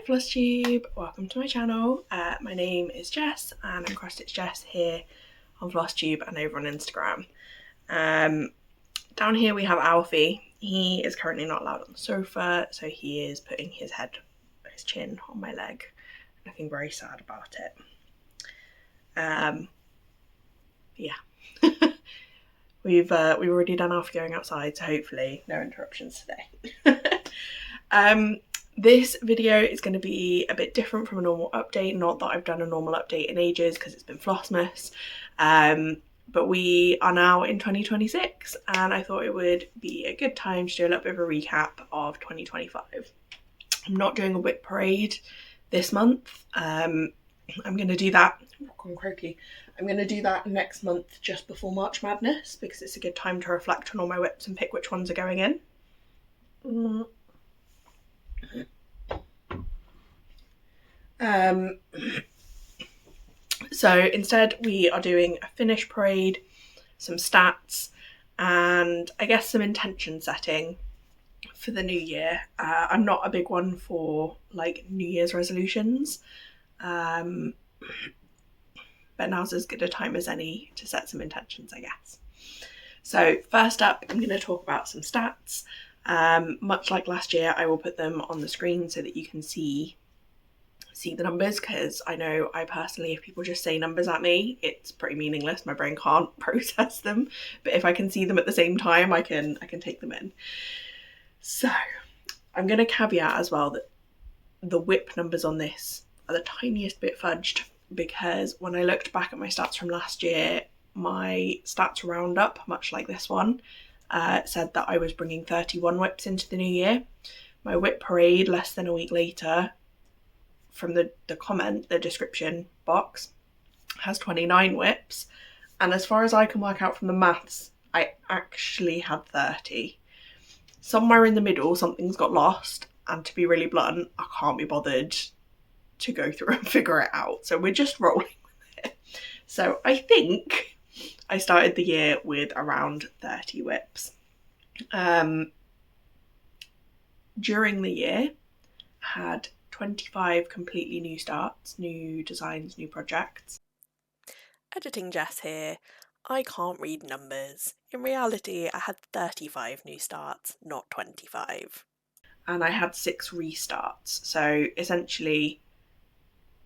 Flosstube, welcome to my channel. My name is Jess and I'm CraftiKate Jess here on Flosstube and over on Instagram. Down here we have Alfie. He is currently not allowed on the sofa, so he is putting his chin on my leg. Nothing very sad about it. Yeah. We've already done Alfie going outside, so hopefully no interruptions today. This video is going to be a bit different from a normal update. Not that I've done a normal update in ages because it's been Flossmas, but we are now in 2026 and I thought it would be a good time to do a little bit of a recap of 2025. I'm not doing a whip parade this month. I'm going to do that. I'm going to do that next month just before March Madness because it's a good time to reflect on all my whips and pick which ones are going in. So instead we are doing a finish parade, some stats, and I guess some intention setting for the new year. I'm not a big one for like New Year's resolutions, but now's as good a time as any to set some intentions, I guess. So first up, I'm going to talk about some stats. Much like last year, I will put them on the screen so that you can see the numbers, because I know I personally, if people just say numbers at me, it's pretty meaningless. My brain can't process them, but if I can see them at the same time, I can take them in. So I'm going to caveat as well that the whip numbers on this are the tiniest bit fudged, because when I looked back at my stats from last year, my stats roundup, much like this one, said that I was bringing 31 whips into the new year. My whip parade less than a week later, from the description box, has 29 whips, and as far as I can work out from the maths, I actually had 30. Somewhere in the middle something's got lost, and to be really blunt, I can't be bothered to go through and figure it out, so we're just rolling with it. So I think I started the year with around 30 whips. During the year, I had 25 completely new starts, new designs, new projects. Editing Jess here. I can't read numbers. In reality, I had 35 new starts, not 25. And I had 6 restarts. So essentially,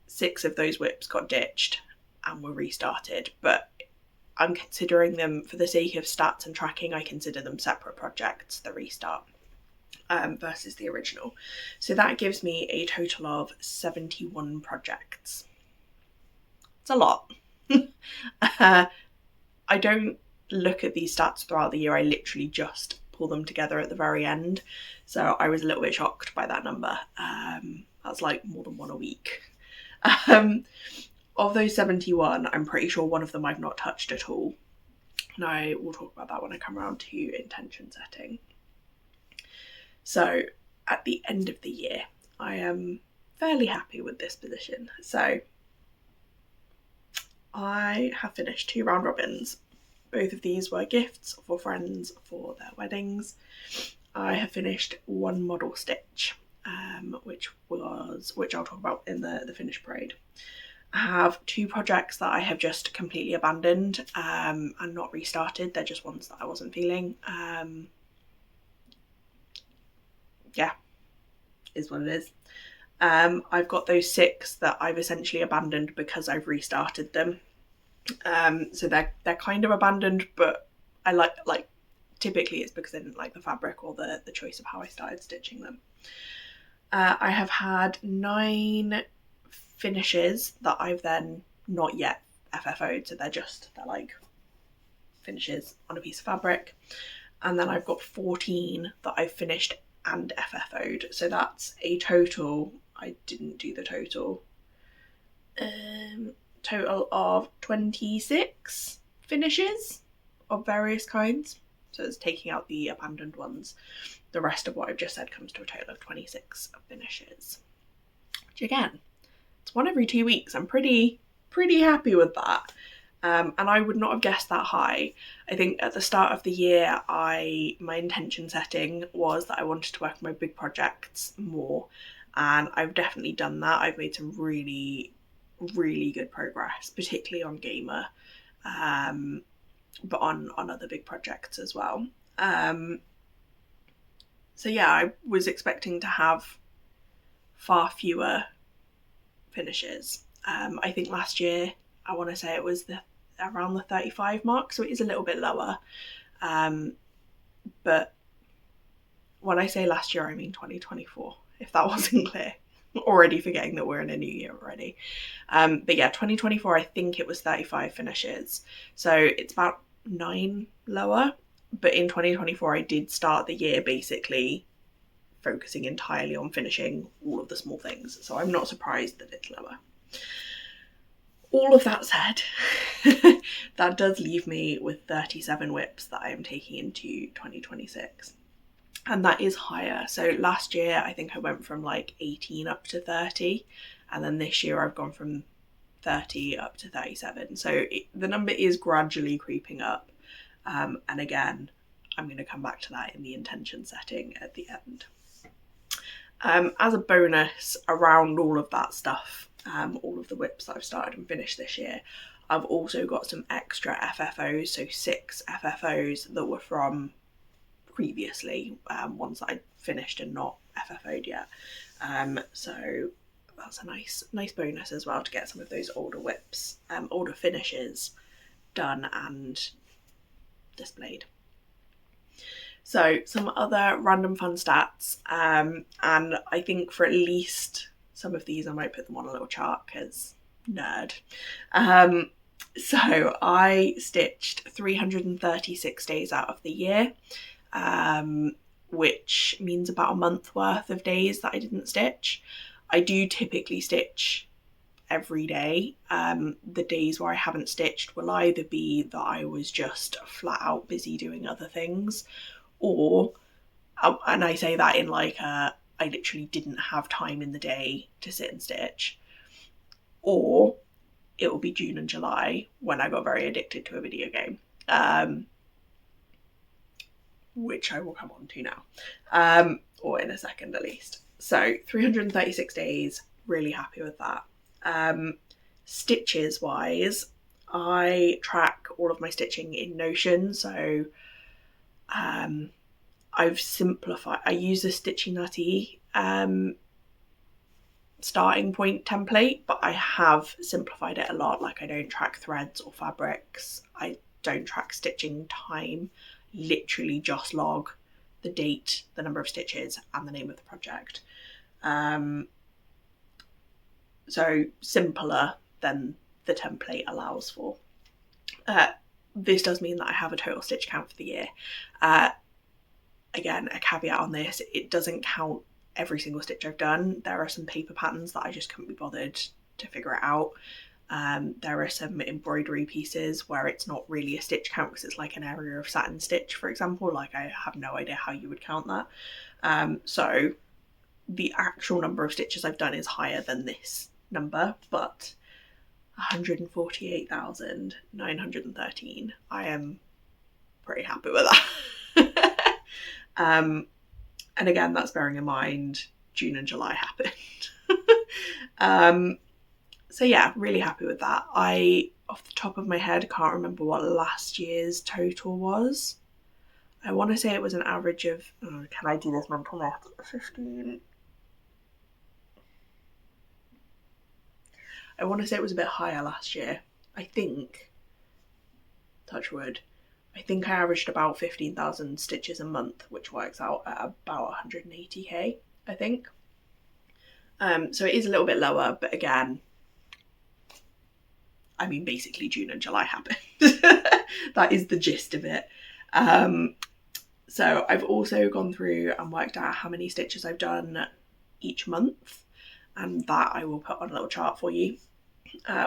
6 of those whips got ditched and were restarted. But I'm considering them, for the sake of stats and tracking, I consider them separate projects, the restart. Versus the original. So that gives me a total of 71 projects. It's a lot. I don't look at these stats throughout the year, I literally just pull them together at the very end. So I was a little bit shocked by that number. That's like more than one a week. Of those 71, I'm pretty sure one of them I've not touched at all. And I will talk about that when I come around to intention setting. So at the end of the year, I am fairly happy with this position. So I have finished 2 round robins. Both of these were gifts for friends for their weddings. I have finished 1 model stitch, which I'll talk about in the finish parade. I have 2 projects that I have just completely abandoned and not restarted. They're just ones that I wasn't feeling. Yeah, is what it is. I've got those 6 that I've essentially abandoned because I've restarted them. So they're kind of abandoned, but I like typically it's because I didn't like the fabric or the choice of how I started stitching them. I have had 9 finishes that I've then not yet FFO'd, so they're like finishes on a piece of fabric. And then I've got 14 that I've finished and FFO'd, so that's a total, I didn't do the total of 26 finishes of various kinds, so it's taking out the abandoned ones. The rest of what I've just said comes to a total of 26 finishes, which again, it's 1 every 2 weeks. I'm pretty happy with that. And I would not have guessed that high. I think at the start of the year, my intention setting was that I wanted to work on my big projects more, and I've definitely done that. I've made some really good progress, particularly on Gamer, but on other big projects as well. So yeah, I was expecting to have far fewer finishes. I think last year, I want to say it was around the 35 mark, so it is a little bit lower. But when I say last year, I mean 2024, if that wasn't clear. Already forgetting that we're in a new year already. But yeah, 2024, I think it was 35 finishes. So it's about 9 lower. But in 2024, I did start the year basically focusing entirely on finishing all of the small things. So I'm not surprised that it's lower. All of that said, that does leave me with 37 whips that I am taking into 2026. And that is higher. So last year, I think I went from like 18 up to 30. And then this year I've gone from 30 up to 37. So the number is gradually creeping up. And again, I'm going to come back to that in the intention setting at the end. As a bonus around all of that stuff, all of the whips that I've started and finished this year, I've also got some extra FFOs, so 6 FFOs that were from previously, ones that I finished and not FFO'd yet. So that's a nice bonus as well to get some of those older whips, older finishes done and displayed. So some other random fun stats, and I think for at least some of these I might put them on a little chart because nerd. So I stitched 336 days out of the year, which means about a month worth of days that I didn't stitch. I do typically stitch every day. The days where I haven't stitched will either be that I was just flat out busy doing other things, or, and I say that in like I literally didn't have time in the day to sit and stitch, or it will be June and July when I got very addicted to a video game, which I will come on to now, or in a second at least. So 336 days, really happy with that. Stitches wise, I track all of my stitching in Notion, so I've simplified. I use the Stitchy Nutty starting point template, but I have simplified it a lot. Like I don't track threads or fabrics. I don't track stitching time. Literally just log the date, the number of stitches, and the name of the project. So simpler than the template allows for. This does mean that I have a total stitch count for the year. Again, a caveat on this, it doesn't count every single stitch I've done. There are some paper patterns that I just couldn't be bothered to figure it out. There are some embroidery pieces where it's not really a stitch count because it's like an area of satin stitch, for example. Like I have no idea how you would count that. So the actual number of stitches I've done is higher than this number, but 148,913. I am pretty happy with that. And again, that's bearing in mind June and July happened. So yeah, really happy with that. I, off the top of my head, can't remember what last year's total was. I want to say it was an average of, can I do this mental math? 15. I want to say it was a bit higher last year. I think, touch wood, I think I averaged about 15,000 stitches a month, which works out at about 180k, I think. So it is a little bit lower, but again, I mean, basically June and July happened. That is the gist of it. So I've also gone through and worked out how many stitches I've done each month, and that I will put on a little chart for you.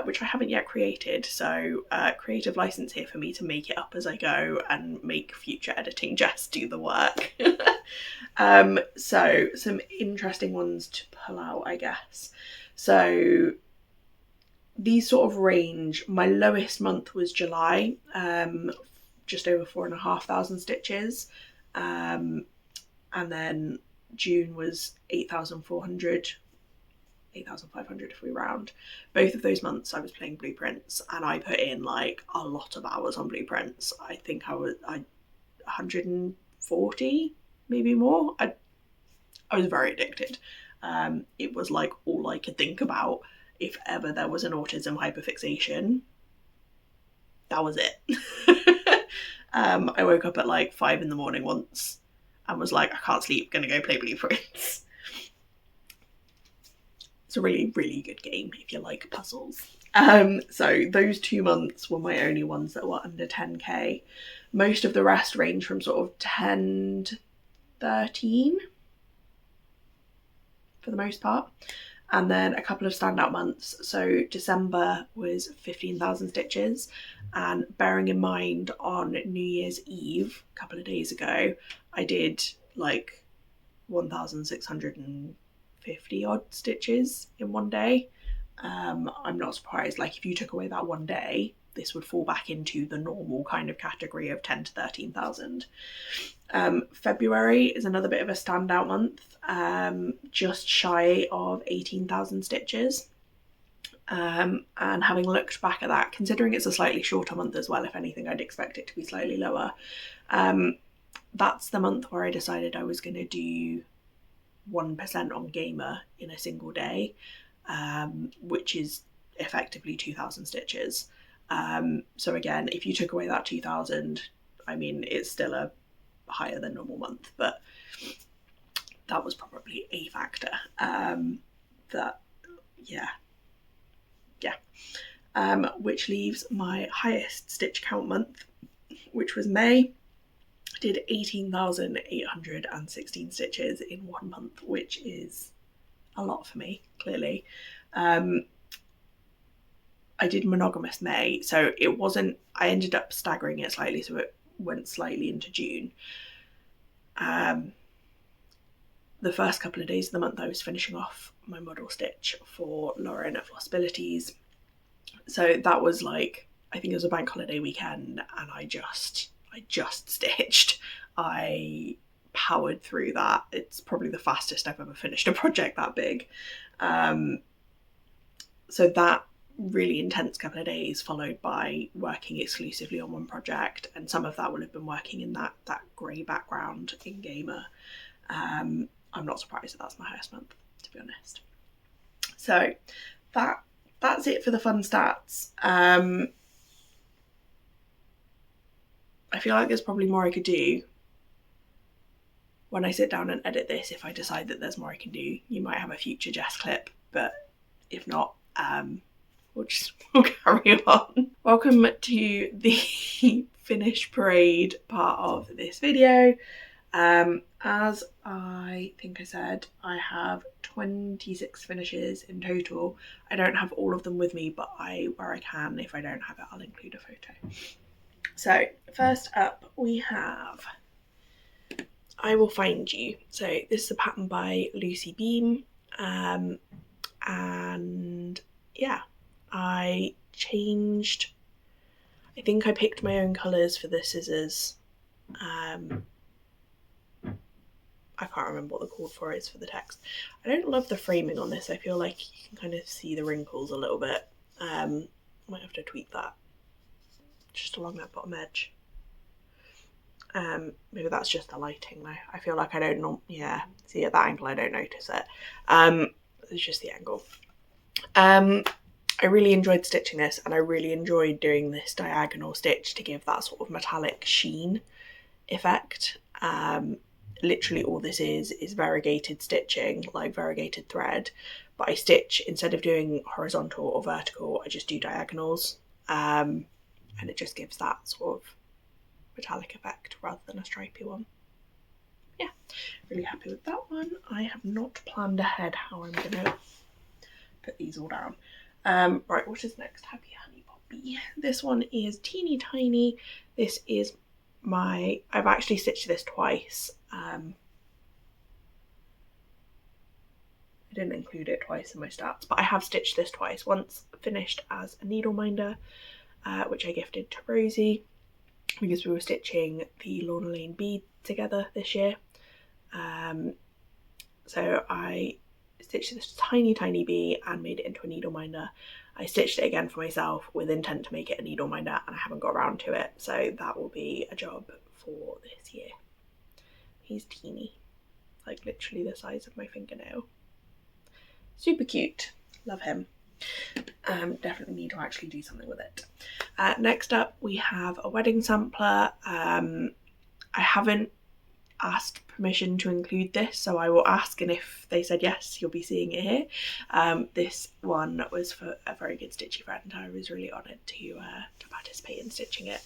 Which I haven't yet created, so creative license here for me to make it up as I go and make future editing just do the work. So some interesting ones to pull out, I guess. So these sort of range. My lowest month was July, just over 4,500 stitches, and then June was 8,400, 8,500 if we round. Both of those months I was playing blueprints, and I put in like a lot of hours on blueprints. I think I 140, maybe more. I was very addicted. It was like all I could think about. If ever there was an autism hyperfixation, that was it. I woke up at like 5 in the morning once and was like, I can't sleep, gonna go play blueprints. It's a really, really good game if you like puzzles. So those 2 months were my only ones that were under 10k. Most of the rest range from sort of 10 to 13 for the most part. And then a couple of standout months. So December was 15,000 stitches. And bearing in mind on New Year's Eve, a couple of days ago, I did like 1,650 odd stitches in one day. I'm not surprised. Like if you took away that one day, this would fall back into the normal kind of category of 10 to 13,000. February is another bit of a standout month, just shy of 18,000 stitches. And having looked back at that, considering it's a slightly shorter month as well, if anything, I'd expect it to be slightly lower. That's the month where I decided I was going to do 1% on Gamer in a single day, which is effectively 2,000 stitches. So again, if you took away that 2,000, I mean, it's still a higher than normal month, but that was probably a factor. Which leaves my highest stitch count month, which was May. I did 18,816 stitches in 1 month, which is a lot for me, clearly. I did monogamous May, so it wasn't, I ended up staggering it slightly, so it went slightly into June. The first couple of days of the month I was finishing off my model stitch for Lauren at Flossabilities. So that was like, I think it was a bank holiday weekend, and I just stitched. I powered through that. It's probably the fastest I've ever finished a project that big. So that really intense couple of days followed by working exclusively on one project, and some of that will have been working in that grey background in Gamer. I'm not surprised that that's my highest month, to be honest. So that's it for the fun stats. I feel like there's probably more I could do when I sit down and edit this. If I decide that there's more I can do, you might have a future Jess clip, but if not, we'll carry on. Welcome to the finish parade part of this video. As I think I said, I have 26 finishes in total. I don't have all of them with me, but where I can, if I don't have it, I'll include a photo. So first up we have I Will Find You. So this is a pattern by Lucy Beam, and yeah, I think I picked my own colours for the scissors. I can't remember what the code for is for the text. I don't love the framing on this. I feel like you can kind of see the wrinkles a little bit. I might have to tweak that just along that bottom edge. Maybe that's just the lighting though. I feel like I don't know. Yeah, see at that angle I don't notice it. It's just the angle. I really enjoyed stitching this, and I really enjoyed doing this diagonal stitch to give that sort of metallic sheen effect. Literally all this is variegated stitching, like variegated thread, but I stitch, instead of doing horizontal or vertical, I just do diagonals, and it just gives that sort of metallic effect rather than a stripy one. Yeah, really happy with that one. I have not planned ahead how I'm gonna put these all down. Right, what is next? Happy Honeypot Bee. This one is teeny tiny. This is I've actually stitched this twice. I didn't include it twice in my stats, but I have stitched this twice. Once finished as a needle minder, which I gifted to Rosie because we were stitching the Lorna Lane bead together this year. So I stitched this tiny bee and made it into a needle minder. I stitched it again for myself with intent to make it a needle minder, and I haven't got around to it, so that will be a job for this year. He's teeny, like literally the size of my fingernail. Super cute, love him. Definitely need to actually do something with it. Next up we have a wedding sampler. I haven't asked permission to include this, so I will ask, and if they said yes, you'll be seeing it here. This one was for a very good stitchy friend. I was really honoured to participate in stitching it,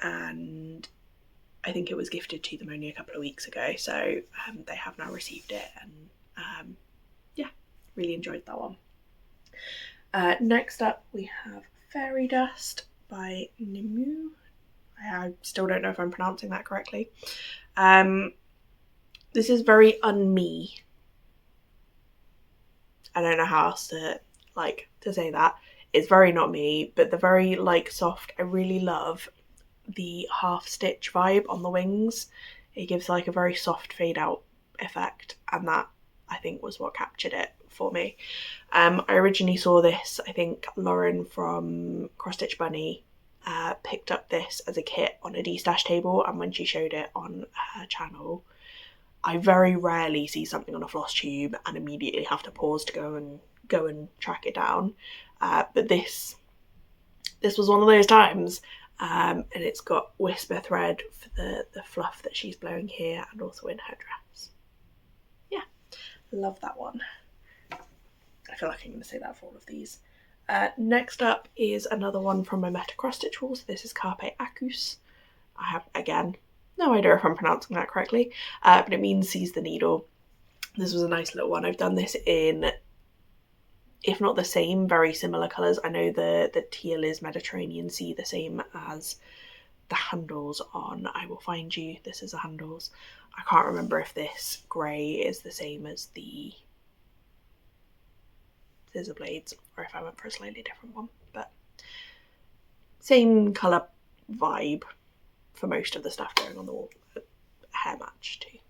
and I think it was gifted to them only a couple of weeks ago, so they have now received it, and yeah, really enjoyed that one. Next up we have Fairy Dust by Nimue. I still don't know if I'm pronouncing that correctly. This is very un-me. I don't know how else to say that. It's very not me, but the very soft, I really love the half stitch vibe on the wings. It gives like a very soft fade out effect, and that I think was what captured it for me. I originally saw this, I think Lauren from Cross Stitch Bunny picked up this as a kit on a D-stash table, and when she showed it on her channel, I very rarely see something on a floss tube and immediately have to pause to go and track it down. But this was one of those times, and it's got wisper thread for the fluff that she's blowing here and also in her dress. Yeah, love that one. I feel like I'm going to say that for all of these. Next up is another one from my Meta Cross Stitch Wall. So this is Carpe Acus. I have, again, no idea if I'm pronouncing that correctly, but it means seize the needle. This was a nice little one. I've done this in, if not the same, very similar colours. I know the teal is Mediterranean Sea, the same as the handles on I Will Find You. This is the handles. I can't remember if this grey is the same as the scissor blades or if I went for a slightly different one, but same colour vibe for most of the stuff going on the wall. Hair match too.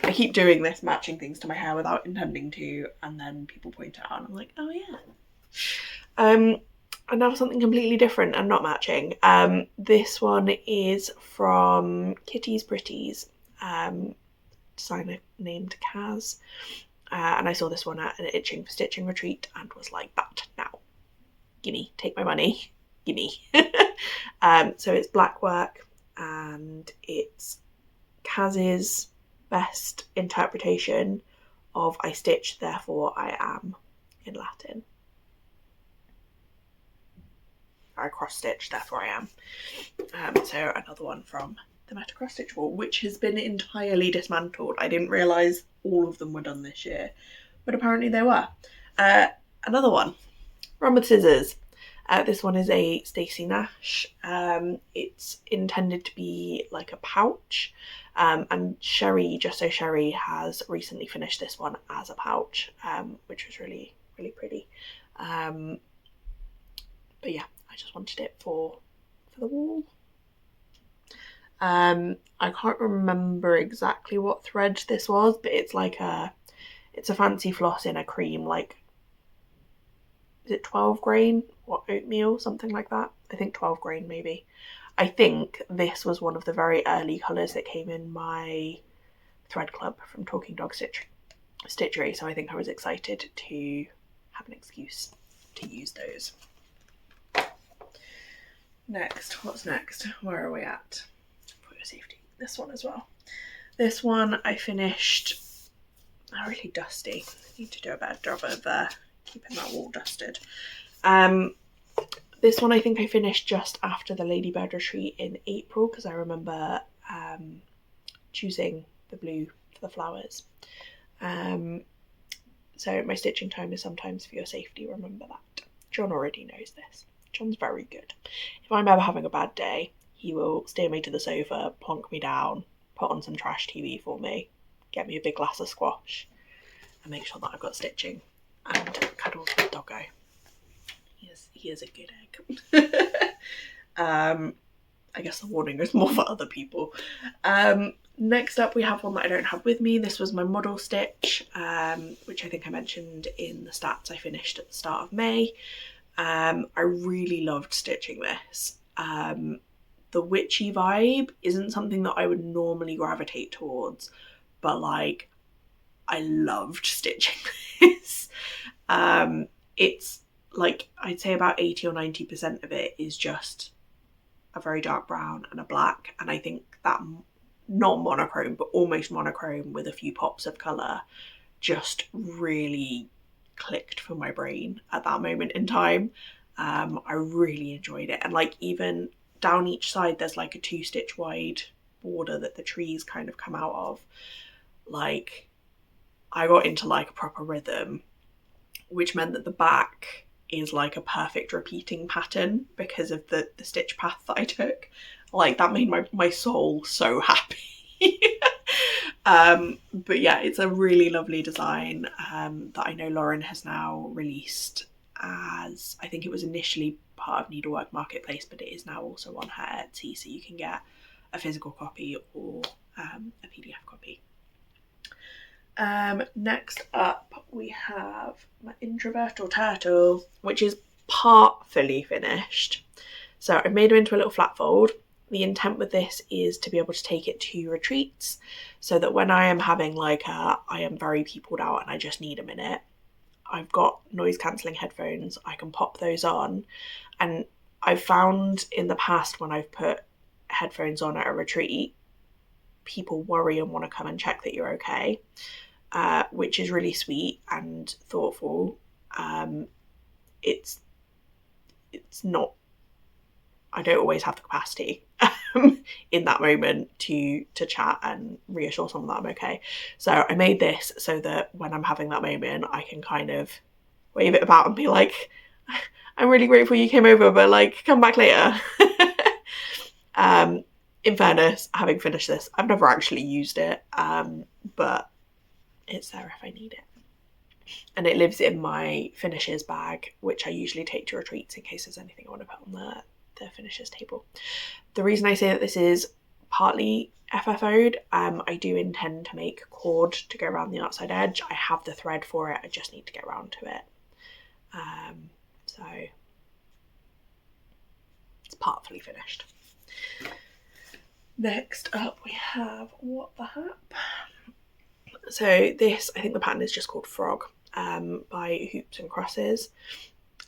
I keep doing this, matching things to my hair without intending to, and then people point it out and I'm like, oh yeah. And now something completely different and not matching. This one is from Kitty's Pretties, designer named Kaz. And I saw this one at an Itching for Stitching retreat and was like, that now. Gimme, take my money, gimme. So it's black work, and it's Kaz's best interpretation of I stitch, therefore I am in Latin. I cross stitch, therefore I am. So another one from the Meta Cross Stitch Wall, which has been entirely dismantled. I didn't realise all of them were done this year, but apparently they were. Another one, Run with Scissors. This one is a Stacy Nash. It's intended to be like a pouch, and Sherry, Just So Sherry, has recently finished this one as a pouch, which was really, really pretty. But yeah, I just wanted it for the wall. I can't remember exactly what thread this was, but it's it's a fancy floss in a cream, is it 12 grain or oatmeal, something like that? I think 12 grain maybe. I think this was one of the very early colours that came in my thread club from Talking Dog Stitchery, so I think I was excited to have an excuse to use those. Next, what's next? Where are we at? For your safety. This one as well. This one I finished, really dusty. I need to do a better job of keeping that wall dusted. This one I think I finished just after the Ladybird retreat in April, because I remember choosing the blue for the flowers. So my stitching time is sometimes for your safety, remember that. John already knows this. John's very good. If I'm ever having a bad day, he will steer me to the sofa, plonk me down, put on some trash TV for me, get me a big glass of squash, and make sure that I've got stitching, and cuddle with doggo. He is a good egg. I guess the warning is more for other people. Next up we have one that I don't have with me. This was my model stitch, which I think I mentioned in the stats I finished at the start of May. I really loved stitching this. The witchy vibe isn't something that I would normally gravitate towards, but like I loved stitching this. It's like, I'd say about 80 or 90% of it is just a very dark brown and a black, and I think that not monochrome but almost monochrome with a few pops of colour just really clicked for my brain at that moment in time. I really enjoyed it, and like even down each side there's like a 2-stitch wide border that the trees kind of come out of. Like, I got into like a proper rhythm, which meant that the back is like a perfect repeating pattern because of the stitch path that I took. Like, that made my soul so happy. But yeah, it's a really lovely design that I know Lauren has now released as, I think it was initially part of Needlework Marketplace, but it is now also on her Etsy, so you can get a physical copy or a PDF copy. Next up we have my introvert or turtle, which is part fully finished. So I made him into a little flat fold. The intent with this is to be able to take it to retreats, so that when I am having like I am very peopled out and I just need a minute, I've got noise cancelling headphones, I can pop those on. And I've found in the past when I've put headphones on at a retreat, people worry and want to come and check that you're okay, which is really sweet and thoughtful. It's not, I don't always have the capacity in that moment to chat and reassure someone that I'm okay. So I made this so that when I'm having that moment, I can kind of wave it about and be like, I'm really grateful you came over, but like, come back later. In fairness, having finished this, I've never actually used it, but it's there if I need it. And it lives in my finishes bag, which I usually take to retreats in case there's anything I want to put on the finishes table. The reason I say that this is partly FFO'd, I do intend to make cord to go around the outside edge. I have the thread for it, I just need to get around to it. So it's partly finished. Next up we have What the Hap. So this, I think the pattern is just called Frog, by Hoops and Crosses.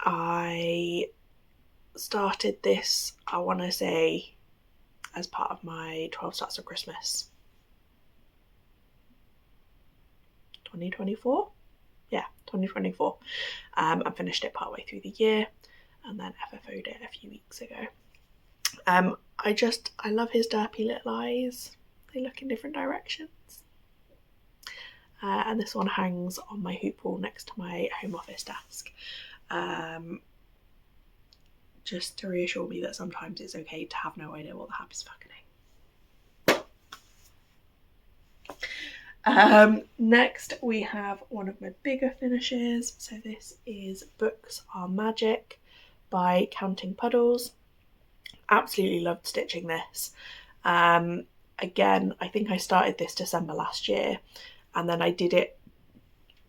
I started this, I want to say, as part of my 12 Stats of Christmas 2024? Yeah, 2024. I finished it partway through the year and then FFO'd it a few weeks ago. I love his derpy little eyes. They look in different directions. And this one hangs on my hoop wall next to my home office desk. Just to reassure me that sometimes it's okay to have no idea what the hap is fucking. Next we have one of my bigger finishes. So this is Books Are Magic by Counting Puddles. Absolutely loved stitching this. Again, I think I started this December last year, and then I did it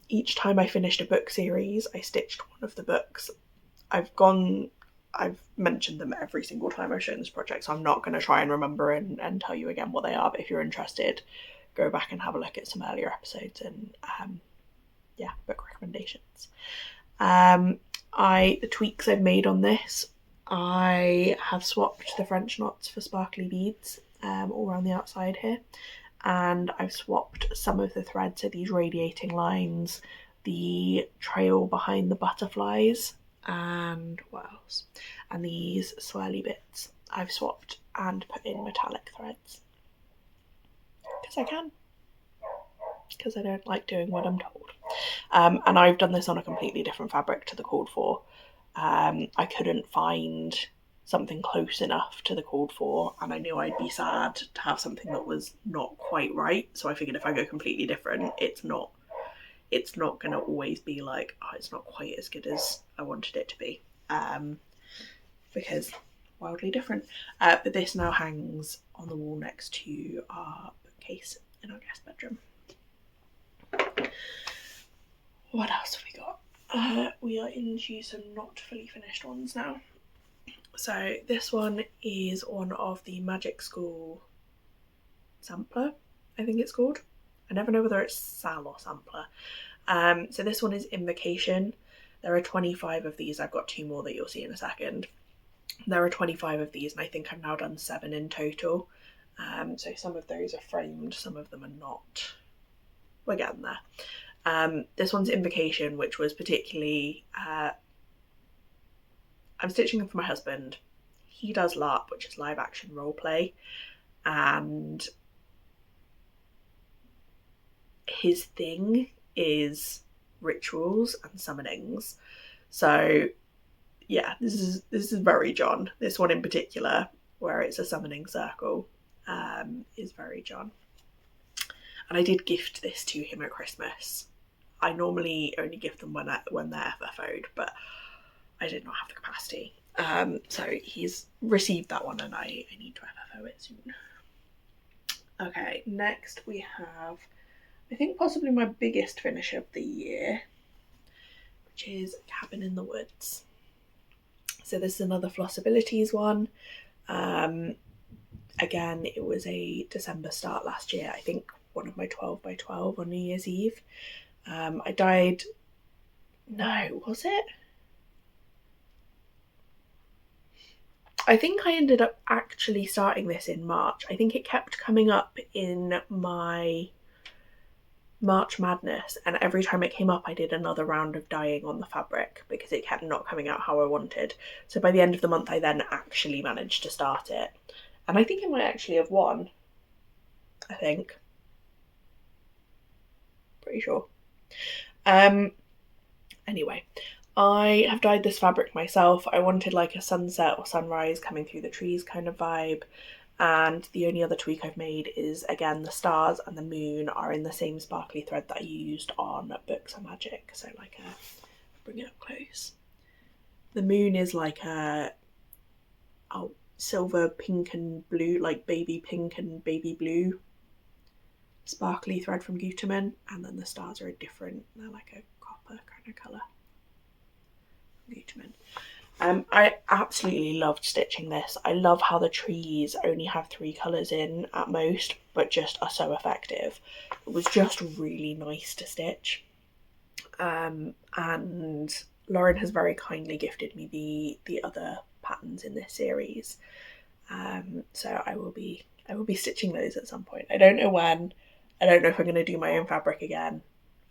each time I finished a book series. I stitched one of the books. I've mentioned them every single time I've shown this project, so I'm not going to try and remember and tell you again what they are, but if you're interested, go back and have a look at some earlier episodes and book recommendations. The tweaks I've made on this, I have swapped the French knots for sparkly beads all around the outside here, and I've swapped some of the threads, so these radiating lines, the trail behind the butterflies, and what else? And these swirly bits I've swapped and put in metallic threads. Because I can. Because I don't like doing what I'm told. And I've done this on a completely different fabric to the called for. I couldn't find something close enough to the called for, and I knew I'd be sad to have something that was not quite right, so I figured if I go completely different, it's not going to always be like, oh, it's not quite as good as I wanted it to be, because wildly different. But this now hangs on the wall next to our bookcase in our guest bedroom. What else have we got? We are into some not fully finished ones now. So this one is one of the Magic School sampler, I think it's called. I never know whether it's Sal or sampler. So this one is Invocation. There are 25 of these. I've got 2 more that you'll see in a second. There are 25 of these, and I think I've now done 7 in total. So some of those are framed, some of them are not. We're getting there. This one's Invocation, which was particularly... I'm stitching them for my husband. He does LARP, which is live action roleplay, and his thing is rituals and summonings. So yeah, this is very John. This one in particular, where it's a summoning circle, is very John. And I did gift this to him at Christmas. I normally only gift them when they're FFO'd, but I did not have the capacity. So he's received that one, and I need to FFO it soon. Okay, next we have, I think possibly my biggest finish of the year, which is Cabin in the Woods. So this is another Flossabilities one. Again, it was a December start last year. I think one of my 12 by 12 on New Year's Eve. I dyed, no, was it? I think I ended up actually starting this in March. I think it kept coming up in my March Madness, and every time it came up I did another round of dyeing on the fabric because it kept not coming out how I wanted. So by the end of the month I then actually managed to start it, and I think it might actually have won. I think. Pretty sure. Anyway, I have dyed this fabric myself. I wanted like a sunset or sunrise coming through the trees kind of vibe, and the only other tweak I've made is, again, the stars and the moon are in the same sparkly thread that I used on Books of Magic. So like a, bring it up close. The moon is like a silver, pink and blue, like baby pink and baby blue sparkly thread from Gutermann, and then the stars are a different, they're like a copper kind of colour. I absolutely loved stitching this. I love how the trees only have 3 colours in at most, but just are so effective. It was just really nice to stitch. And Lauren has very kindly gifted me the other patterns in this series. So I will be stitching those at some point. I don't know when. I don't know if I'm going to do my own fabric again.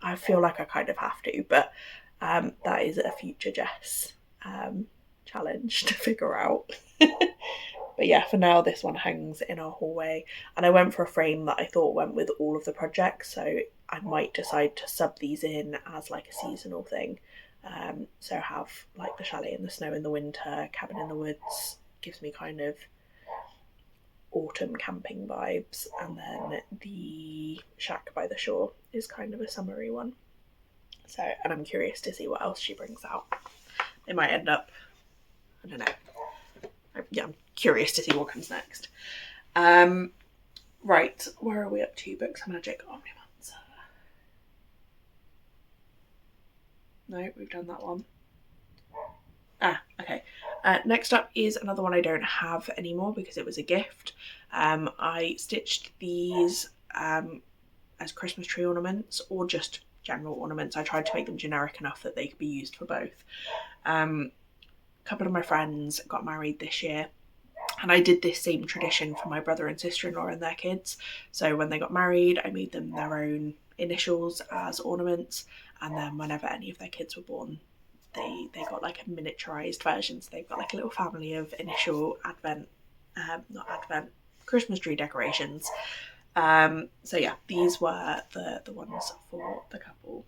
I feel like I kind of have to, but that is a future Jess challenge to figure out. But yeah, for now this one hangs in our hallway, and I went for a frame that I thought went with all of the projects, so I might decide to sub these in as like a seasonal thing. So have like the chalet in the snow in the winter, cabin in the woods gives me kind of autumn camping vibes, and then the shack by the shore is kind of a summery one. So, and I'm curious to see what else she brings out. It might end up, I don't know. Yeah, I'm curious to see what comes next. Right, where are we up to? Books of Magic, Omnimonster. No, we've done that one. Okay. Next up is another one I don't have anymore because it was a gift. I stitched these as Christmas tree ornaments, or just general ornaments. I tried to make them generic enough that they could be used for both. A couple of my friends got married this year, and I did this same tradition for my brother and sister-in-law and their kids. So when they got married, I made them their own initials as ornaments, and then whenever any of their kids were born, they got like a miniaturized version. So they've got like a little family of initial Christmas tree decorations. So yeah, these were the ones for the couple.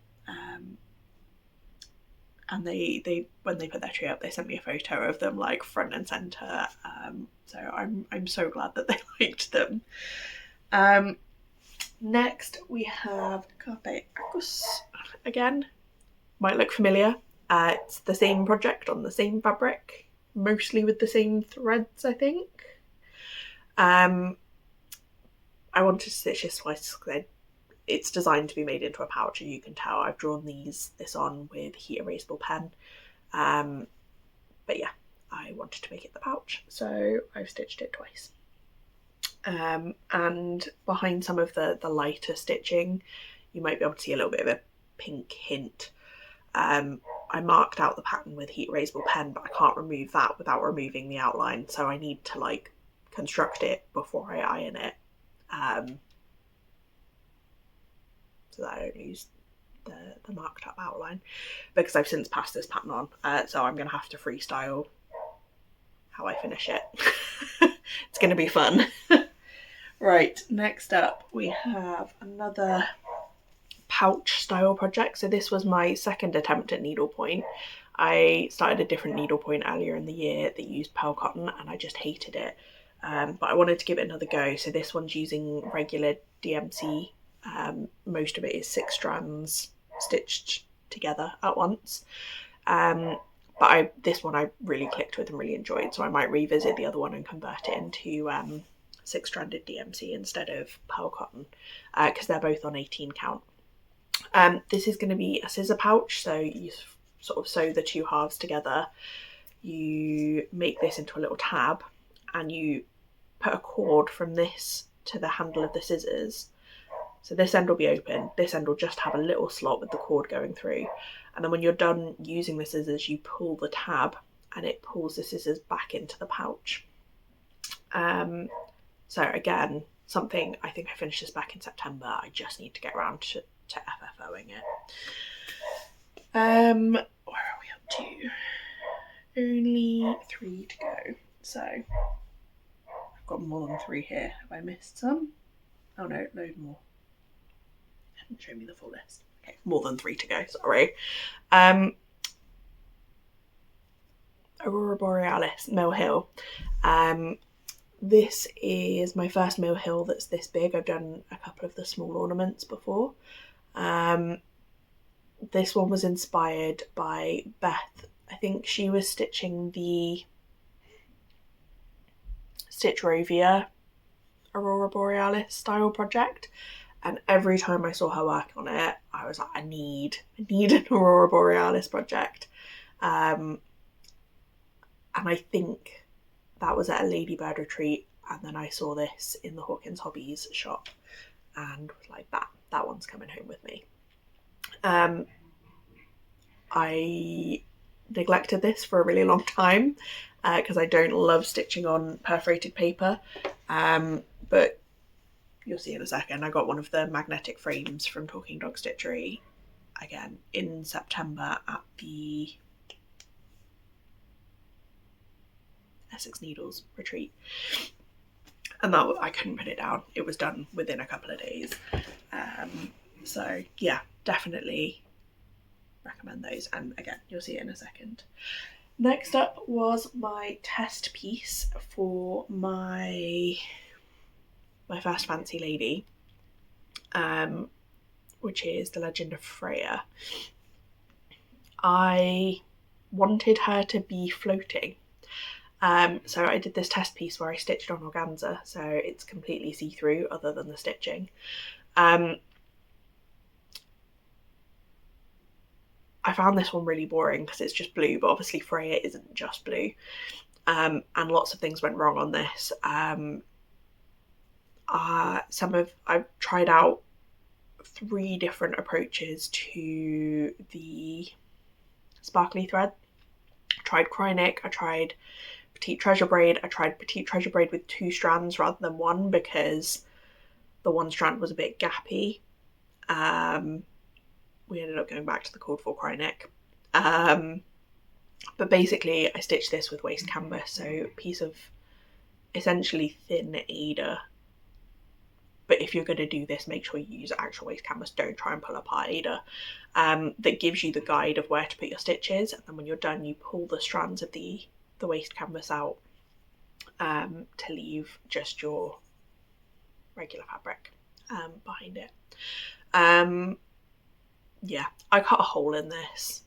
And they when they put their tree up, they sent me a photo of them like front and center. So I'm so glad that they liked them. Next we have Carpe Acus again. Might look familiar. It's the same project on the same fabric. mostly with the same threads, I think. I wanted to stitch this twice because it's designed to be made into a pouch, and you can tell I've drawn this on with heat erasable pen. But yeah, I wanted to make it the pouch, so I've stitched it twice. And behind some of the lighter stitching, you might be able to see a little bit of a pink hint. I marked out the pattern with heat erasable pen, but I can't remove that without removing the outline, so I need to like construct it before I iron it, so that I don't lose the marked up outline, because I've since passed this pattern on, so I'm going to have to freestyle how I finish it. It's going to be fun. Right, next up we have another pouch style project. So this was my second attempt at needlepoint. I started a different needlepoint earlier in the year that used pearl cotton, and I just hated it, but I wanted to give it another go. So this one's using regular DMC. Most of it is 6 strands stitched together at once, but this one I really clicked with and really enjoyed, so I might revisit the other one and convert it into 6-stranded DMC instead of pearl cotton, because they're both on 18 count. This is going to be a scissor pouch, so you sort of sew the 2 halves together, you make this into a little tab, and you put a cord from this to the handle of the scissors. So this end will be open, this end will just have a little slot with the cord going through, and then when you're done using the scissors, you pull the tab and it pulls the scissors back into the pouch. So again, something, I think I finished this back in September, I just need to get around to FFOing it. Where are we up to? Only 3 to go, so I've got more than 3 here. Have I missed some? Oh no, load more. Hadn't shown me the full list. Okay, more than 3 to go, sorry. Aurora Borealis, Mill Hill. This is my first Mill Hill that's this big. I've done a couple of the small ornaments before. This one was inspired by Beth. I think she was stitching the Stitch Rovia Aurora Borealis style project, and every time I saw her work on it, I was like, I need an Aurora Borealis project. And I think that was at a Ladybird retreat, and then I saw this in the Hawkins Hobbies shop and was like, that one's coming home with me. I neglected this for a really long time because I don't love stitching on perforated paper, but you'll see in a second. I got one of the magnetic frames from Talking Dog Stitchery again in September at the Essex Needles retreat, and that I couldn't put it down. It was done within a couple of days. So yeah, definitely recommend those, and again you'll see it in a second. Next up was my test piece for my first fancy lady, which is The Legend of Freya. I wanted her to be floating, so I did this test piece where I stitched on organza, so it's completely see-through other than the stitching. I found this one really boring because it's just blue, but obviously Freya isn't just blue, and lots of things went wrong on this. I've tried out 3 different approaches to the sparkly thread. I tried Krynic, I tried Petite Treasure Braid, I tried Petite Treasure Braid with 2 strands rather than 1 because the 1 strand was a bit gappy. We ended up going back to the called for Krynic. But basically I stitched this with waste canvas, so a piece of essentially thin Aida. But if you're going to do this, make sure you use actual waste canvas. Don't try and pull apart Aida. That gives you the guide of where to put your stitches, and then when you're done, you pull the strands of the waste canvas out to leave just your regular fabric behind it. Yeah, I cut a hole in this.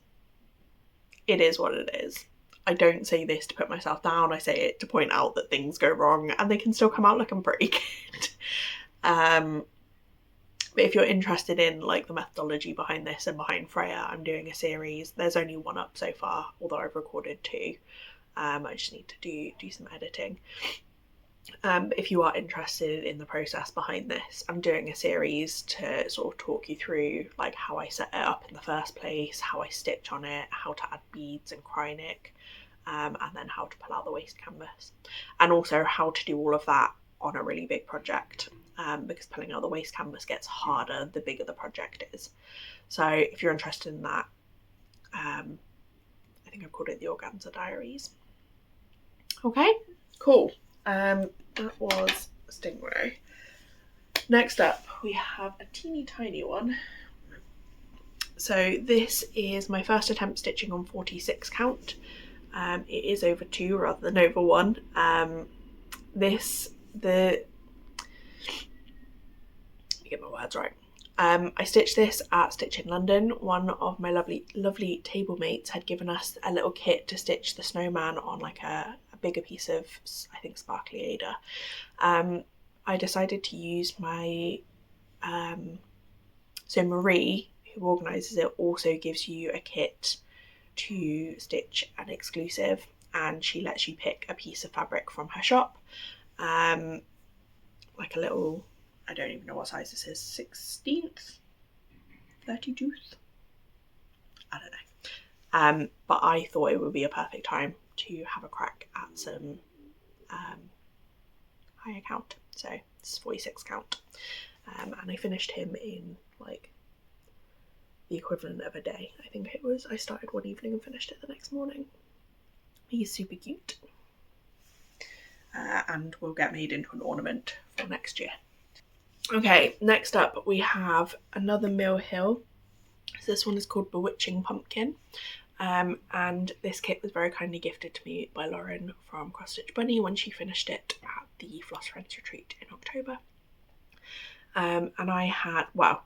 It is what it is. I don't say this to put myself down, I say it to point out that things go wrong and they can still come out looking pretty good. But if you're interested in like the methodology behind this and behind Freya, I'm doing a series. There's only one up so far, although I've recorded 2. I just need to do some editing. But if you are interested in the process behind this, I'm doing a series to sort of talk you through like how I set it up in the first place, how I stitch on it, how to add beads and krynic, and then how to pull out the waste canvas, and also how to do all of that on a really big project, because pulling out the waste canvas gets harder the bigger the project is. So if you're interested in that, I think I've called it the Organza Diaries. Okay, cool. That was Stingray. Next up, we have a teeny tiny one. So this is my first attempt stitching on 46 count. It is over 2 rather than over 1. Get my words right. I stitched this at Stitch in London. One of my lovely table mates had given us a little kit to stitch the snowman on, like a bigger piece of, I think, sparkly Aida. I decided to use my so Marie, who organises it, also gives you a kit to stitch an exclusive, and she lets you pick a piece of fabric from her shop, like a little, I don't even know what size this is, 16th, 32th, I don't know. But I thought it would be a perfect time to have a crack at some higher count. So this is 46 count, and I finished him in like the equivalent of a day. I think it was, I started one evening and finished it the next morning. He's super cute, and will get made into an ornament for next year. Okay, next up we have another Mill Hill. So this one is called Bewitching Pumpkin, and this kit was very kindly gifted to me by Lauren from Cross Stitch Bunny when she finished it at the Floss Friends Retreat in October. And I had, well,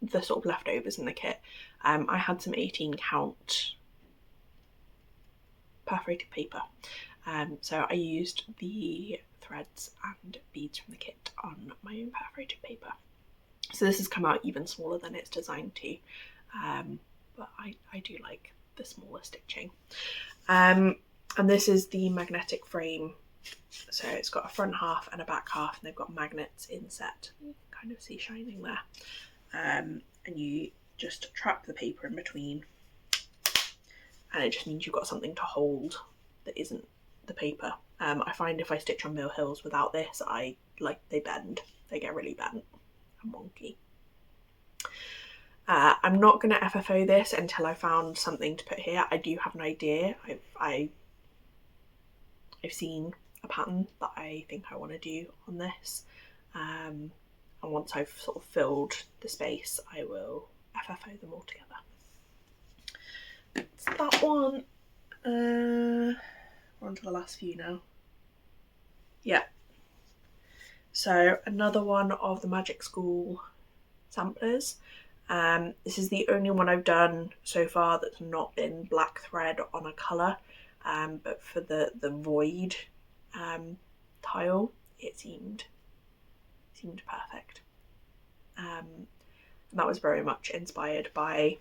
the sort of leftovers in the kit. I had some 18 count perforated paper, so I used the threads and beads from the kit on my own perforated paper. So this has come out even smaller than it's designed to, but I do like the smaller stitching. And this is the magnetic frame, so it's got a front half and a back half, and they've got magnets inset. You can kind of see shining there. And you just trap the paper in between, and it just means you've got something to hold that isn't the paper. I find if I stitch on Mill Hills without this, they bend. They get really bent and wonky. I'm not going to FFO this until I found something to put here. I do have an idea. I've seen a pattern that I think I want to do on this. And once I've sort of filled the space, I will FFO them all together. That's that one. We're on to the last few now. Yeah. So another one of the Magic School samplers. This is the only one I've done so far that's not been black thread on a colour, but for the void tile, it seemed perfect. And that was very much inspired by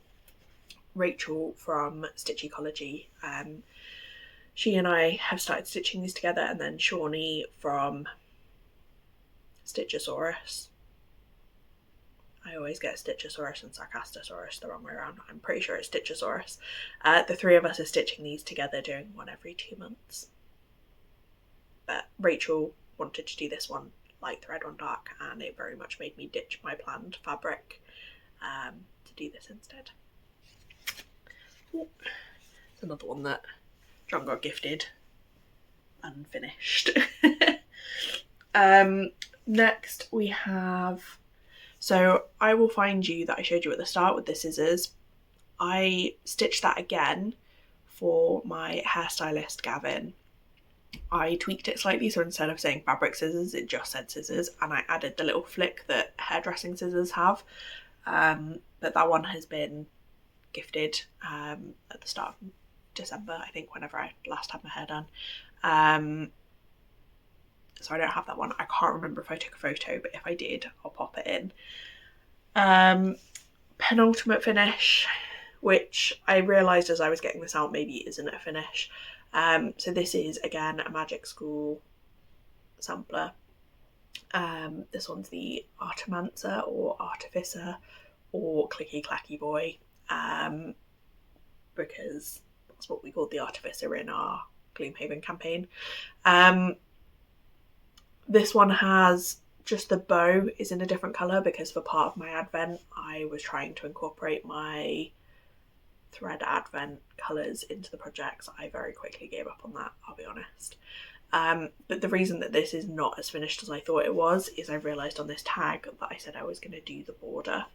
Rachel from Stitchy Ecology. She and I have started stitching these together, and then Shawnee from Stitchosaurus. I always get Stitchosaurus and Sarcastosaurus the wrong way around. I'm pretty sure it's Stitchosaurus. The three of us are stitching these together, doing one every 2 months. But Rachel wanted to do this one light thread on dark, and it very much made me ditch my planned fabric to do this instead. Ooh. It's another one that John got gifted unfinished. Next we have, so I Will Find You that I showed you at the start with the scissors. I stitched that again for my hairstylist Gavin. I tweaked it slightly, so instead of saying fabric scissors, it just said scissors, and I added the little flick that hairdressing scissors have. But that one has been gifted at the start of December, I think, whenever I last had my hair done. So I don't have that one. I can't remember if I took a photo, but if I did, I'll pop it in. Penultimate finish, which I realised as I was getting this out maybe isn't a finish. So this is again a Magic School sampler. This one's the Artimancer or Artificer or Clicky Clacky Boy, because that's what we called the Artificer in our Gloomhaven campaign. This one has just the bow is in a different colour because for part of my advent I was trying to incorporate my thread advent colours into the project. So I very quickly gave up on that, I'll be honest. But the reason that this is not as finished as I thought it was is I realised on this tag that I said I was going to do the border.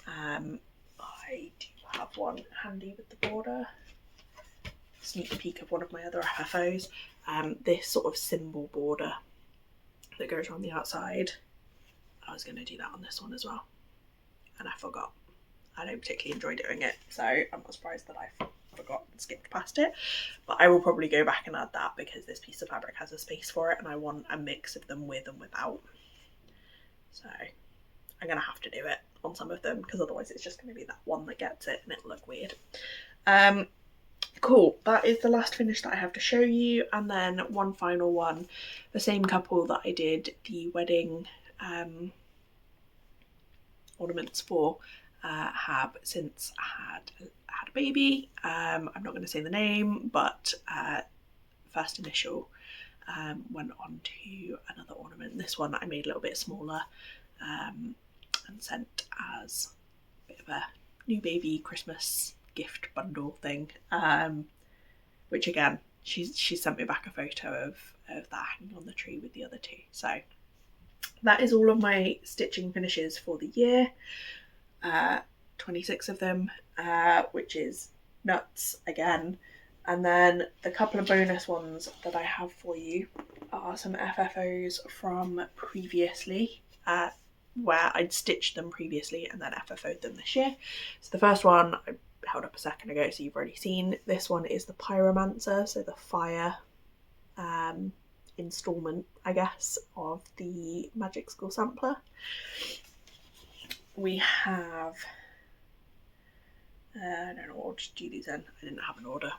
I do have one handy with the border. Sneak peek of one of my other FFOs. This sort of symbol border that goes around the outside. I was going to do that on this one as well, and I forgot. I don't particularly enjoy doing it, so I'm not surprised that I forgot and skipped past it. But I will probably go back and add that because this piece of fabric has a space for it and I want a mix of them with and without. So I'm going to have to do it on some of them because otherwise it's just going to be that one that gets it and it'll look weird. Cool, that is the last finish that I have to show you, and then one final one, the same couple that I did the wedding ornaments for have since had a baby. I'm not going to say the name, but first initial went on to another ornament. This one I made a little bit smaller and sent as a bit of a new baby Christmas gift bundle thing, which again she sent me back a photo of that hanging on the tree with the other two. So that is all of my stitching finishes for the year. 26 of them, which is nuts again. And then the couple of bonus ones that I have for you are some FFOs from previously, where I'd stitched them previously and then FFO'd them this year. So the first one I held up a second ago, so you've already seen. This one is the Pyromancer, so the fire installment, I guess, of the Magic School sampler. We have, I don't know what order to do these in, I didn't have an order.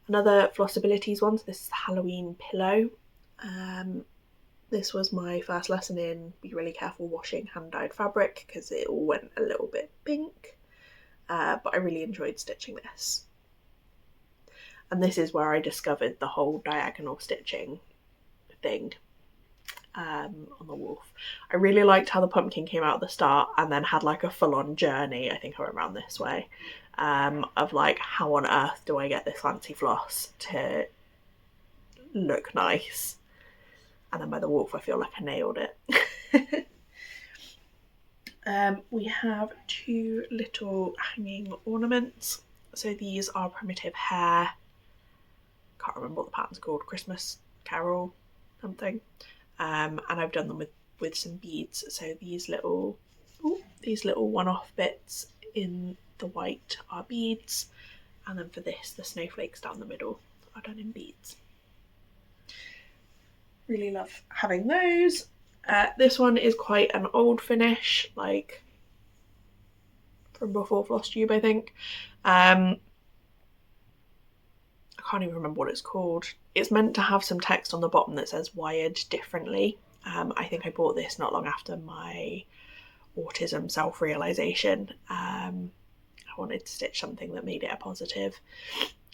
Another Flossabilities one, so this is the Halloween pillow. This was my first lesson in be really careful washing hand-dyed fabric because it all went a little bit pink, but I really enjoyed stitching this. And this is where I discovered the whole diagonal stitching thing on the wolf. I really liked how the pumpkin came out at the start and then had like a full-on journey, I think I went around this way, of like, how on earth do I get this fancy floss to look nice? And then by the wolf I feel like I nailed it. We have two little hanging ornaments. So these are primitive hair, can't remember what the pattern's called, Christmas Carol something. And I've done them with some beads. So these little one-off bits in the white are beads, and then for this the snowflakes down the middle are done in beads. Really love having those. This one is quite an old finish, like from before Flosstube, I think. I can't even remember what it's called. It's meant to have some text on the bottom that says wired differently. I think I bought this not long after my autism self-realisation. I wanted to stitch something that made it a positive.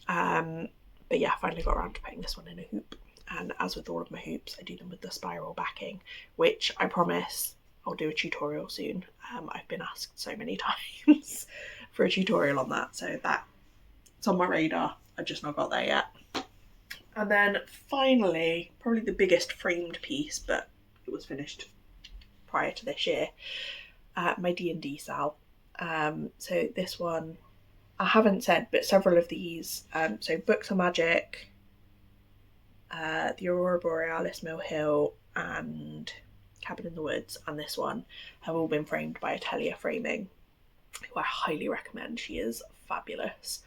But yeah, I finally got around to putting this one in a hoop. And as with all of my hoops, I do them with the spiral backing, which I promise I'll do a tutorial soon. I've been asked so many times for a tutorial on that, so that's on my radar. I've just not got there yet. And then finally, probably the biggest framed piece, but it was finished prior to this year, my D&D Sal. So this one, I haven't said, but several of these, so Books of Magic, the Aurora Borealis Mill Hill and Cabin in the Woods, and this one have all been framed by Atelier Framing, who I highly recommend. She is fabulous.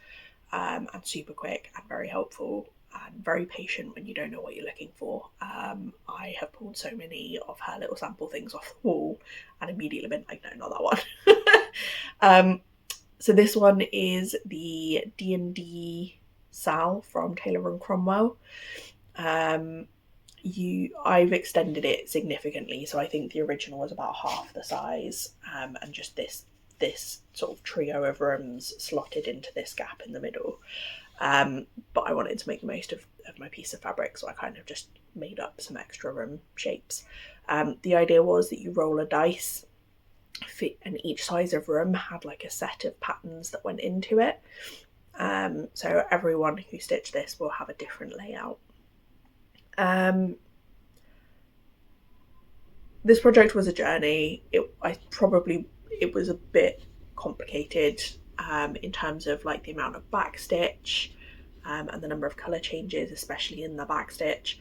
and super quick and very helpful and very patient when you don't know what you're looking for. I have pulled so many of her little sample things off the wall and immediately been like, no, not that one. So this one is the D&D Sal from Taylor and Cromwell. I've extended it significantly, so I think the original was about half the size, and just this sort of trio of rooms slotted into this gap in the middle. But I wanted to make the most of my piece of fabric, so I kind of just made up some extra room shapes. The idea was that you roll a dice, and each size of room had like a set of patterns that went into it. So everyone who stitched this will have a different layout. This project was a journey. It was a bit complicated in terms of like the amount of backstitch and the number of colour changes, especially in the backstitch,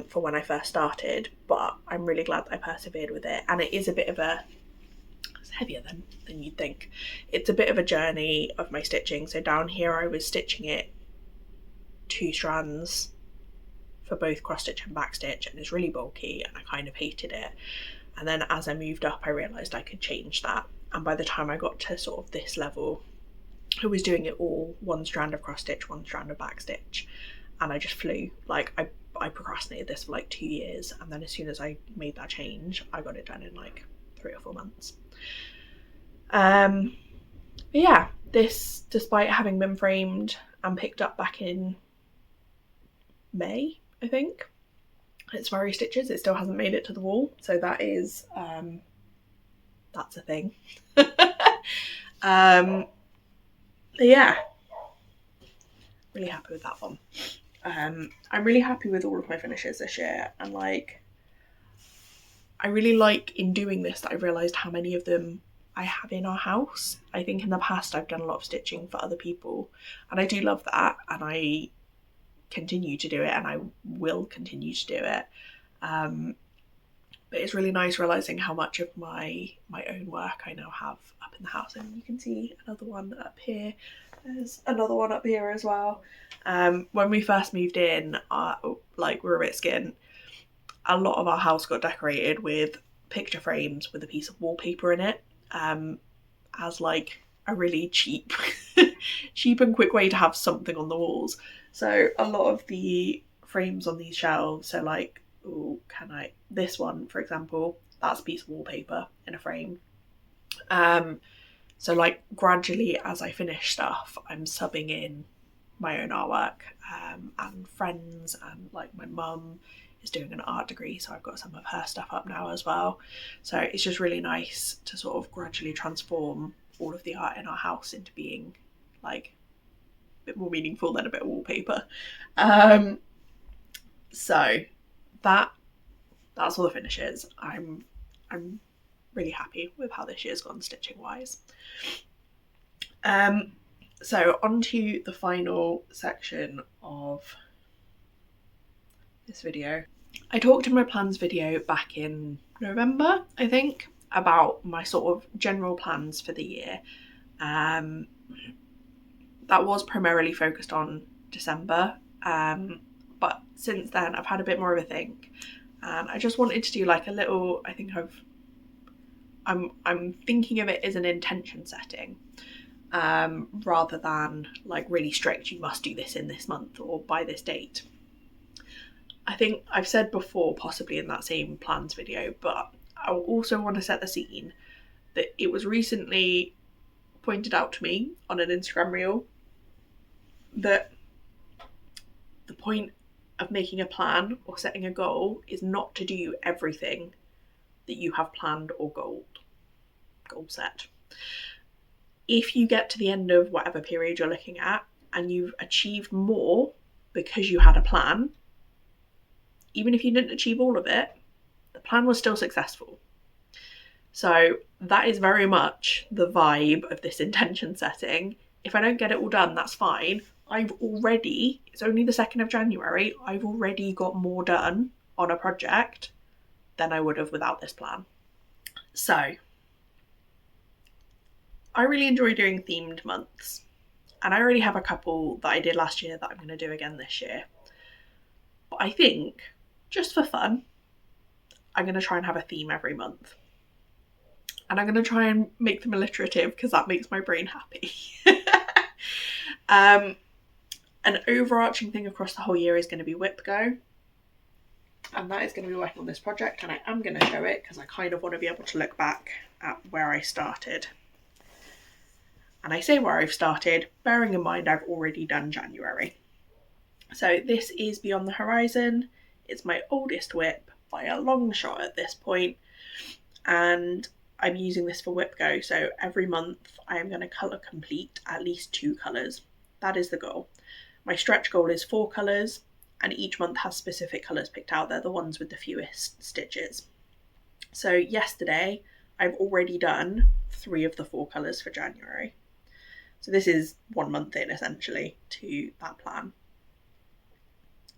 for when I first started, but I'm really glad that I persevered with it. And it is it's heavier than you'd think. It's a bit of a journey of my stitching. So down here I was stitching it 2 strands for both cross stitch and backstitch, and it's really bulky and I kind of hated it. And then as I moved up I realised I could change that, and by the time I got to sort of this level I was doing it all 1 strand of cross stitch, 1 strand of backstitch, and I just flew. Like I procrastinated this for like 2 years, and then as soon as I made that change I got it done in like 3 or 4 months. But yeah, this, despite having been framed and picked up back in May, I think, it's very stitches. It still hasn't made it to the wall, so that is that's a thing. Yeah, really happy with that one. I'm really happy with all of my finishes this year, and like I really like in doing this that I've realised how many of them I have in our house. I think in the past I've done a lot of stitching for other people, and I do love that, and I continue to do it, and I will continue to do it. But it's really nice realising how much of my own work I now have up in the house. And you can see another one up here. There's another one up here as well. When we first moved in, like we were a bit skint, a lot of our house got decorated with picture frames with a piece of wallpaper in it, as like a really cheap and quick way to have something on the walls. So a lot of the frames on these shelves, so like, this one for example, that's a piece of wallpaper in a frame. So like gradually as I finish stuff, I'm subbing in my own artwork, and friends, and like my mum is doing an art degree, so I've got some of her stuff up now as well. So it's just really nice to sort of gradually transform all of the art in our house into being like a bit more meaningful than a bit of wallpaper. So that's all the finishes. I'm really happy with how this year's gone stitching wise. So on to the final section of this video. I talked in my plans video back in November, I think, about my sort of general plans for the year. That was primarily focused on December, but since then I've had a bit more of a think, and I just wanted to do like a little, I'm thinking of it as an intention setting, rather than like really strict, you must do this in this month or by this date. I think I've said before, possibly in that same plans video, but I also want to set the scene that it was recently pointed out to me on an Instagram reel that the point of making a plan or setting a goal is not to do everything that you have planned or goal set. If you get to the end of whatever period you're looking at and you've achieved more because you had a plan, even if you didn't achieve all of it, the plan was still successful. So that is very much the vibe of this intention setting. If I don't get it all done, that's fine. It's only the 2nd of January, I've already got more done on a project than I would have without this plan. So I really enjoy doing themed months. And I already have a couple that I did last year that I'm going to do again this year. But I think, just for fun, I'm going to try and have a theme every month. And I'm going to try and make them alliterative because that makes my brain happy. An overarching thing across the whole year is going to be Whip Go. And that is going to be working on this project, and I am going to show it because I kind of want to be able to look back at where I started. And I say where I've started, bearing in mind I've already done January. So this is Beyond the Horizon. It's my oldest whip by a long shot at this point, and I'm using this for Whip Go. So every month I am going to colour complete at least 2 colours. That is the goal. My stretch goal is 4 colours, and each month has specific colours picked out. They're the ones with the fewest stitches. So yesterday I've already done 3 of the 4 colours for January. So this is 1 month in essentially to that plan.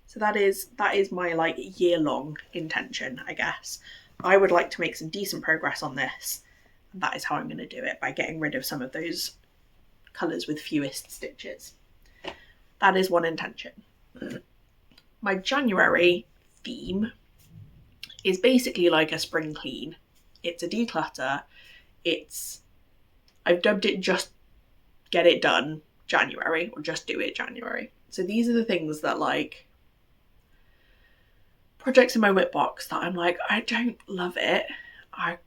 So that is my like year-long intention, I guess. I would like to make some decent progress on this, and that is how I'm going to do it, by getting rid of some of those colours with fewest stitches. That is one intention. My January theme is basically like a spring clean. It's a declutter. I've dubbed it Just Get It Done January, or Just Do It January. So these are the things that, like, projects in my whip box that I'm like, I don't love it,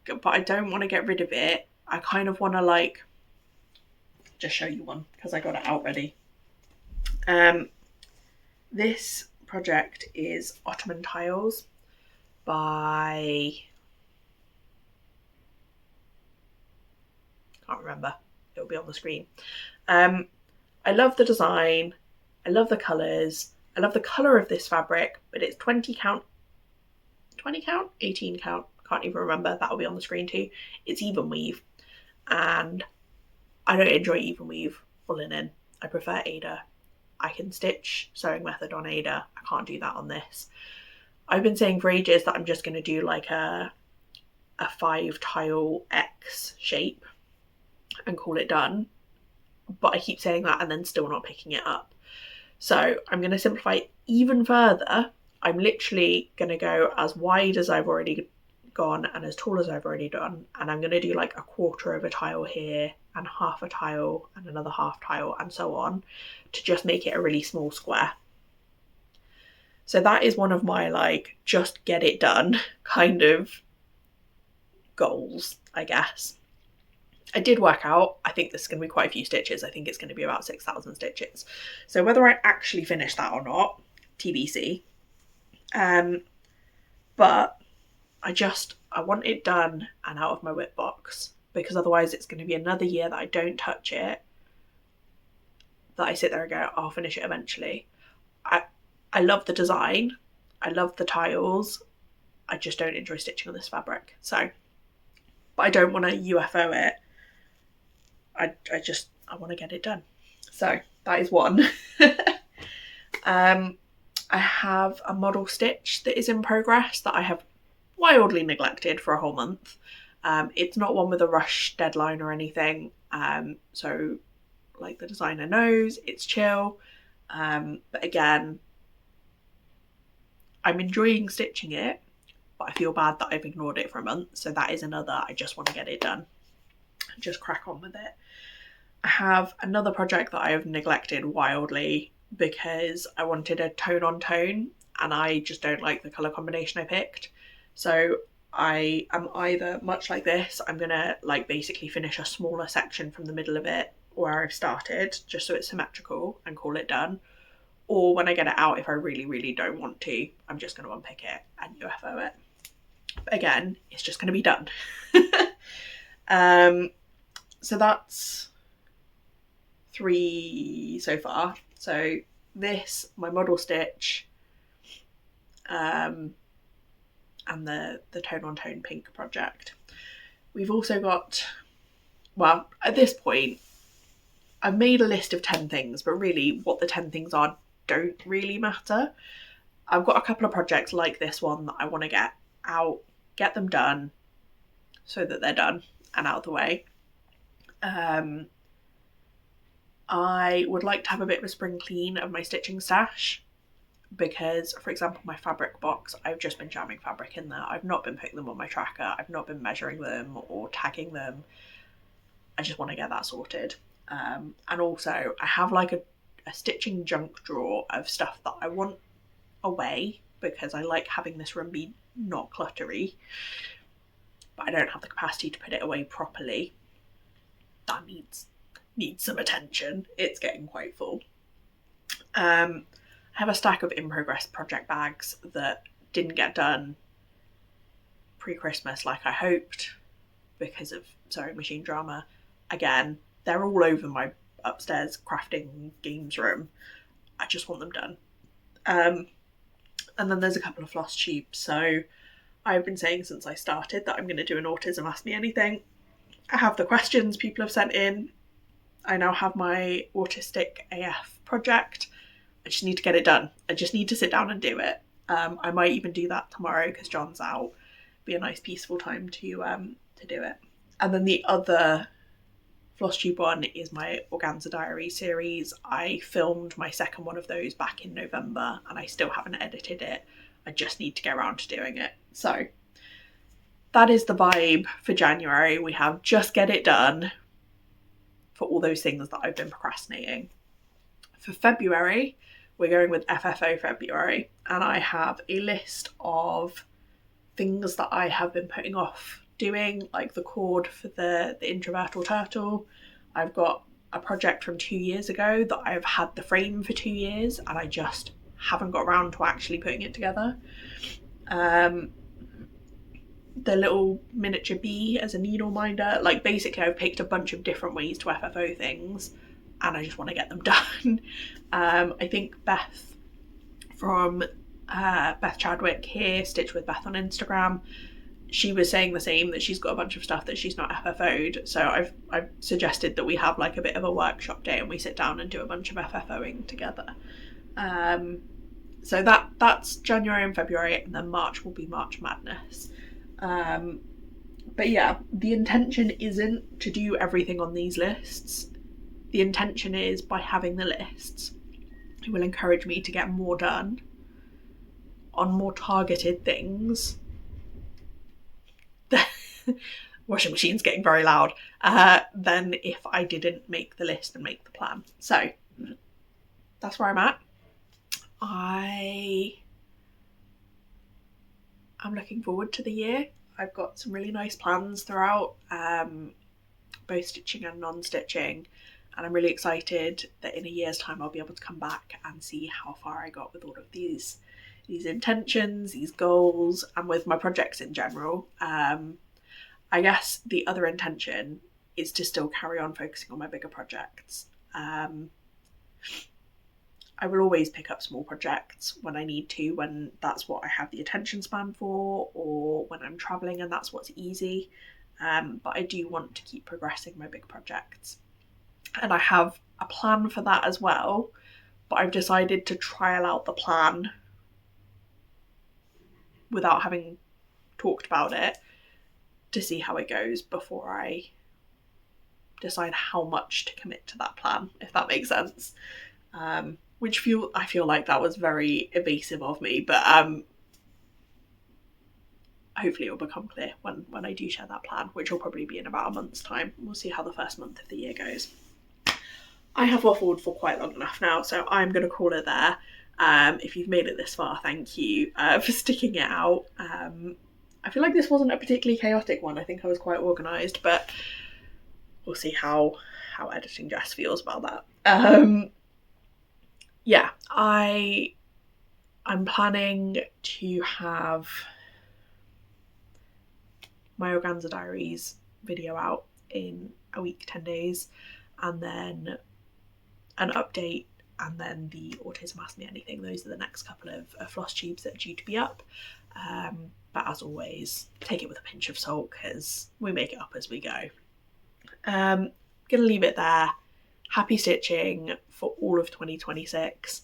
but I don't want to get rid of it. I kind of want to like just show you one because I got it out ready. This project is Ottoman Tiles by, can't remember, it'll be on the screen. I love the design, I love the colours, I love the colour of this fabric, but it's 20 count, 18 count, can't even remember, that'll be on the screen too. It's even weave, and I don't enjoy even weave or linen. I prefer Aida. I can stitch sewing method on Aida. I can't do that on this. I've been saying for ages that I'm just going to do like a 5 tile X shape and call it done. But I keep saying that and then still not picking it up. So I'm going to simplify it even further. I'm literally going to go as wide as I've already gone and as tall as I've already done. And I'm going to do like a 1/4 of a tile here and half a tile and another half tile and so on, to just make it a really small square. So that is one of my like just get it done kind of goals, I guess. I did work out, I think this is going to be quite a few stitches. I think it's going to be about 6,000 stitches. So whether I actually finish that or not, TBC. But I want it done and out of my whip box, because otherwise it's going to be another year that I don't touch it, that I sit there and go, I'll finish it eventually. I love the design, I love the tiles, I just don't enjoy stitching on this fabric. So, but I don't want to UFO it. I want to get it done. So that is one. I have a model stitch that is in progress that I have wildly neglected for a whole month. It's not one with a rush deadline or anything. So like the designer knows, it's chill. But again, I'm enjoying stitching it, but I feel bad that I've ignored it for a month. So that is another, I just want to get it done. Just crack on with it. I have another project that I have neglected wildly because I wanted a tone on tone and I just don't like the colour combination I picked. So I am either, much like this, I'm gonna like basically finish a smaller section from the middle of it where I've started, just so it's symmetrical, and call it done. Or when I get it out, if I really, really don't want to, I'm just gonna unpick it and UFO it. But again, it's just gonna be done. So that's 3 so far. So this, my model stitch, and the tone on tone pink project. We've also got, well, at this point I've made a list of 10 things, but really what the 10 things are don't really matter. I've got a couple of projects like this one that I want to get out, get them done so that they're done and out of the way. I would like to have a bit of a spring clean of my stitching stash, because, for example, my fabric box, I've just been jamming fabric in there. I've not been putting them on my tracker. I've not been measuring them or tagging them. I just want to get that sorted. And also, I have like a stitching junk drawer of stuff that I want away, because I like having this room be not cluttery, but I don't have the capacity to put it away properly. That needs some attention. It's getting quite full. I have a stack of in-progress project bags that didn't get done pre-Christmas like I hoped because of sewing machine drama. Again, they're all over my upstairs crafting games room. I just want them done. And then there's a couple of floss tubes. So I've been saying since I started that I'm going to do an Autism Ask Me Anything. I have the questions people have sent in. I now have my Autistic AF project. I just need to get it done. I just need to sit down and do it. I might even do that tomorrow because John's out. Be a nice peaceful time to do it. And then the other Flosstube one is my Organza Diary series. I filmed my second one of those back in November and I still haven't edited it. I just need to get around to doing it. So that is the vibe for January. We have just get it done for all those things that I've been procrastinating. For February, we're going with FFO February, and I have a list of things that I have been putting off doing, like the cord for the introvert or turtle. I've got a project from 2 years ago that I've had the frame for 2 years and I just haven't got around to actually putting it together. The little miniature bee as a needle minder. Like, basically I've picked a bunch of different ways to FFO things and I just want to get them done. I think Beth from Beth Chadwick here, Stitch with Beth on Instagram, she was saying the same, that she's got a bunch of stuff that she's not FFO'd. So I've suggested that we have like a bit of a workshop day and we sit down and do a bunch of FFOing together. So that's January and February, and then March will be March Madness. But yeah, the intention isn't to do everything on these lists. The intention is, by having the lists, it will encourage me to get more done on more targeted things. The washing machine's getting very loud. Than if I didn't make the list and make the plan. So that's where I'm at. I am looking forward to the year. I've got some really nice plans throughout, both stitching and non-stitching, and I'm really excited that in a year's time I'll be able to come back and see how far I got with all of these intentions, these goals, and with my projects in general. I guess the other intention is to still carry on focusing on my bigger projects. I will always pick up small projects when I need to, when that's what I have the attention span for, or when I'm travelling and that's what's easy. But I do want to keep progressing my big projects. And I have a plan for that as well, but I've decided to trial out the plan without having talked about it to see how it goes before I decide how much to commit to that plan, if that makes sense. I feel like that was very evasive of me, but hopefully it will become clear when I do share that plan, which will probably be in about a month's time. We'll see how the first month of the year goes. I have waffled for quite long enough now, so I'm going to call it there. If you've made it this far, thank you for sticking it out. I feel like this wasn't a particularly chaotic one. I think I was quite organised, but we'll see how editing Jess feels about that. Yeah, I'm planning to have my Organza Diaries video out in a week, 10 days, and then an update, and then the Autism Ask Me Anything. Those are the next couple of floss tubes that are due to be up. But as always, take it with a pinch of salt because we make it up as we go. Gonna leave it there. Happy stitching for all of 2026.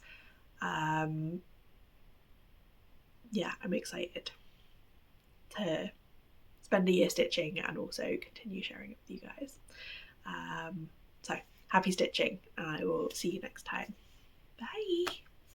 Yeah, I'm excited to spend a year stitching and also continue sharing it with you guys. So happy stitching, and I will see you next time. Bye!